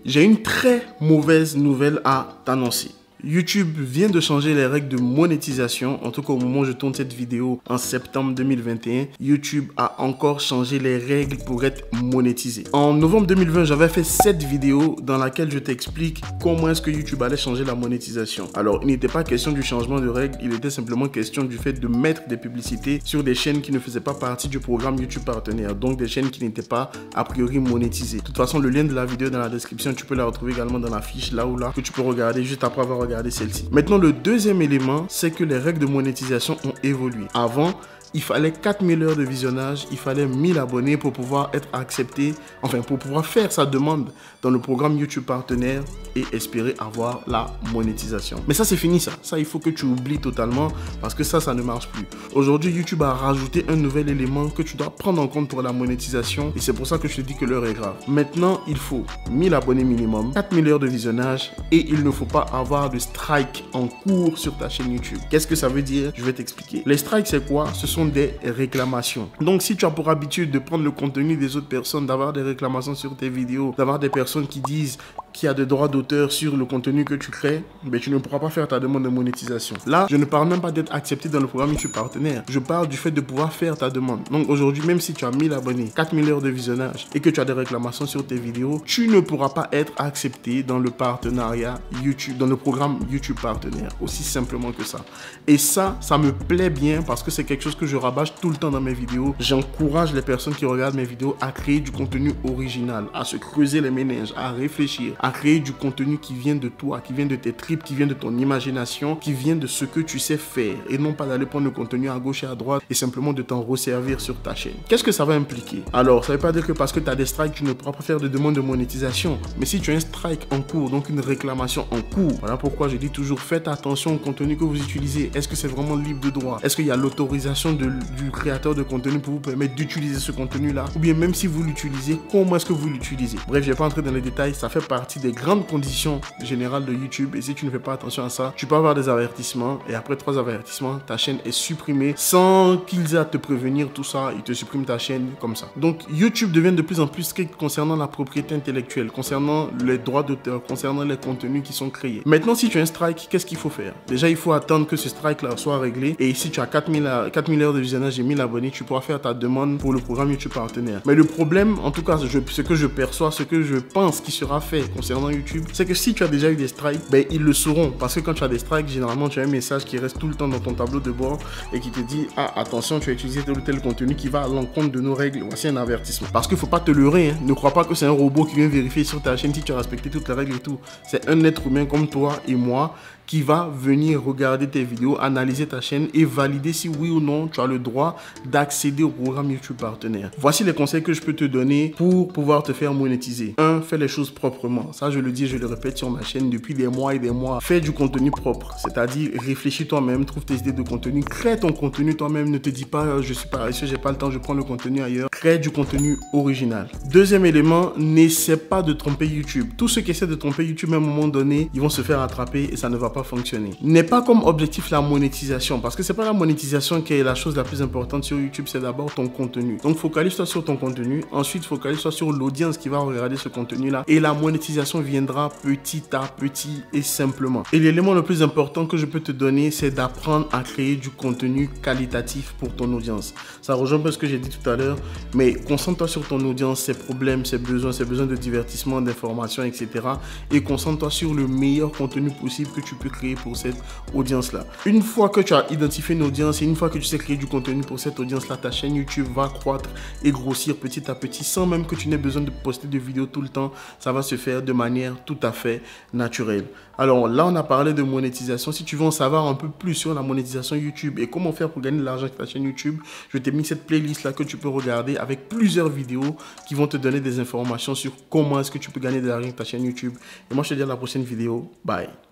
j'ai une très mauvaise nouvelle à t'annoncer. YouTube vient de changer les règles de monétisation. En tout cas, au moment où je tourne cette vidéo en septembre 2021, YouTube a encore changé les règles pour être monétisé. En novembre 2020, j'avais fait cette vidéo dans laquelle je t'explique comment est-ce que YouTube allait changer la monétisation. Alors, il n'était pas question du changement de règles, il était simplement question du fait de mettre des publicités sur des chaînes qui ne faisaient pas partie du programme YouTube Partenaire, donc des chaînes qui n'étaient pas a priori monétisées. De toute façon, le lien de la vidéo dans la description, tu peux la retrouver également dans la fiche là ou là, que tu peux regarder juste après avoir regardé celle-ci. Maintenant, le deuxième élément, c'est que les règles de monétisation ont évolué. Avant, il fallait 4000 heures de visionnage, il fallait 1000 abonnés pour pouvoir être accepté, enfin pour pouvoir faire sa demande dans le programme YouTube Partenaire et espérer avoir la monétisation. Mais ça, c'est fini ça. Ça, il faut que tu oublies totalement parce que ça ne marche plus. Aujourd'hui, YouTube a rajouté un nouvel élément que tu dois prendre en compte pour la monétisation et c'est pour ça que je te dis que l'heure est grave. Maintenant, il faut 1000 abonnés minimum, 4000 heures de visionnage et il ne faut pas avoir de strike en cours sur ta chaîne YouTube. Qu'est-ce que ça veut dire? Je vais t'expliquer. Les strikes, c'est quoi? Ce sont des réclamations. Donc, si tu as pour habitude de prendre le contenu des autres personnes, d'avoir des réclamations sur tes vidéos, d'avoir des personnes qui disent qu'il y a des droits d'auteur sur le contenu que tu crées, mais tu ne pourras pas faire ta demande de monétisation. Là, je ne parle même pas d'être accepté dans le programme YouTube Partenaire. Je parle du fait de pouvoir faire ta demande. Donc aujourd'hui, même si tu as 1000 abonnés, 4000 heures de visionnage et que tu as des réclamations sur tes vidéos, tu ne pourras pas être accepté dans le partenariat YouTube, dans le programme YouTube Partenaire. Aussi simplement que ça. Et ça me plaît bien parce que c'est quelque chose que je rabâche tout le temps dans mes vidéos. J'encourage les personnes qui regardent mes vidéos à créer du contenu original, à se creuser les méninges, à réfléchir, à créer du contenu qui vient de toi, qui vient de tes tripes, qui vient de ton imagination, qui vient de ce que tu sais faire et non pas d'aller prendre le contenu à gauche et à droite et simplement de t'en resservir sur ta chaîne. Qu'est-ce que ça va impliquer? Alors, ça ne veut pas dire que parce que tu as des strikes, tu ne pourras pas faire de demande de monétisation. Mais si tu as un strike en cours, donc une réclamation en cours, voilà pourquoi je dis toujours faites attention au contenu que vous utilisez. Est-ce que c'est vraiment libre de droit? Est-ce qu'il y a l'autorisation du créateur de contenu pour vous permettre d'utiliser ce contenu-là? Ou bien même si vous l'utilisez, comment est-ce que vous l'utilisez? Bref, je ne vais pas entrer dans les détails, ça fait partie des grandes conditions générales de YouTube et si tu ne fais pas attention à ça, tu peux avoir des avertissements et après 3 avertissements, ta chaîne est supprimée sans qu'ils aient à te prévenir, tout ça, ils te suppriment ta chaîne comme ça. Donc YouTube devient de plus en plus strict concernant la propriété intellectuelle, concernant les droits d'auteur, concernant les contenus qui sont créés. Maintenant, si tu as un strike, qu'est-ce qu'il faut faire? Déjà, il faut attendre que ce strike-là soit réglé et si tu as 4000 heures de visionnage et 1000 abonnés, tu pourras faire ta demande pour le programme YouTube Partenaire. Mais le problème, en tout cas, ce que je perçois, ce que je pense qui sera fait concernant YouTube, c'est que si tu as déjà eu des strikes, ben ils le sauront. Parce que quand tu as des strikes, généralement, tu as un message qui reste tout le temps dans ton tableau de bord et qui te dit, ah, attention, tu as utilisé tel ou tel contenu qui va à l'encontre de nos règles. Voici un avertissement. Parce qu'il ne faut pas te leurrer, hein. Ne crois pas que c'est un robot qui vient vérifier sur ta chaîne si tu as respecté toutes les règles et tout. C'est un être humain comme toi et moi qui va venir regarder tes vidéos, analyser ta chaîne et valider si oui ou non tu as le droit d'accéder au programme YouTube Partenaire. Voici les conseils que je peux te donner pour pouvoir te faire monétiser. 1. Fais les choses proprement. Ça, je le dis et je le répète sur ma chaîne depuis des mois et des mois. Fais du contenu propre, c'est-à-dire réfléchis toi-même, trouve tes idées de contenu, crée ton contenu toi-même. Ne te dis pas, je suis paresseux, j'ai pas le temps, je prends le contenu ailleurs. Crée du contenu original. Deuxième élément, n'essaie pas de tromper YouTube. Tous ceux qui essaient de tromper YouTube à un moment donné, ils vont se faire attraper et ça ne va pas fonctionner. N'aie pas comme objectif la monétisation parce que c'est pas la monétisation qui est la chose la plus importante sur YouTube, c'est d'abord ton contenu. Donc focalise-toi sur ton contenu, ensuite focalise-toi sur l'audience qui va regarder ce contenu-là et la monétisation viendra petit à petit et simplement. Et l'élément le plus important que je peux te donner, c'est d'apprendre à créer du contenu qualitatif pour ton audience. Ça rejoint un peu ce que j'ai dit tout à l'heure, mais concentre-toi sur ton audience, ses problèmes, ses besoins de divertissement, d'information, etc. Et concentre-toi sur le meilleur contenu possible que tu peux créer pour cette audience-là. Une fois que tu as identifié une audience et une fois que tu sais créer du contenu pour cette audience-là, ta chaîne YouTube va croître et grossir petit à petit sans même que tu n'aies besoin de poster de vidéos tout le temps. Ça va se faire de manière tout à fait naturelle. Alors là, on a parlé de monétisation. Si tu veux en savoir un peu plus sur la monétisation YouTube et comment faire pour gagner de l'argent avec ta chaîne YouTube, je t'ai mis cette playlist-là que tu peux regarder avec plusieurs vidéos qui vont te donner des informations sur comment est-ce que tu peux gagner de l'argent avec ta chaîne YouTube. Et moi, je te dis à la prochaine vidéo. Bye.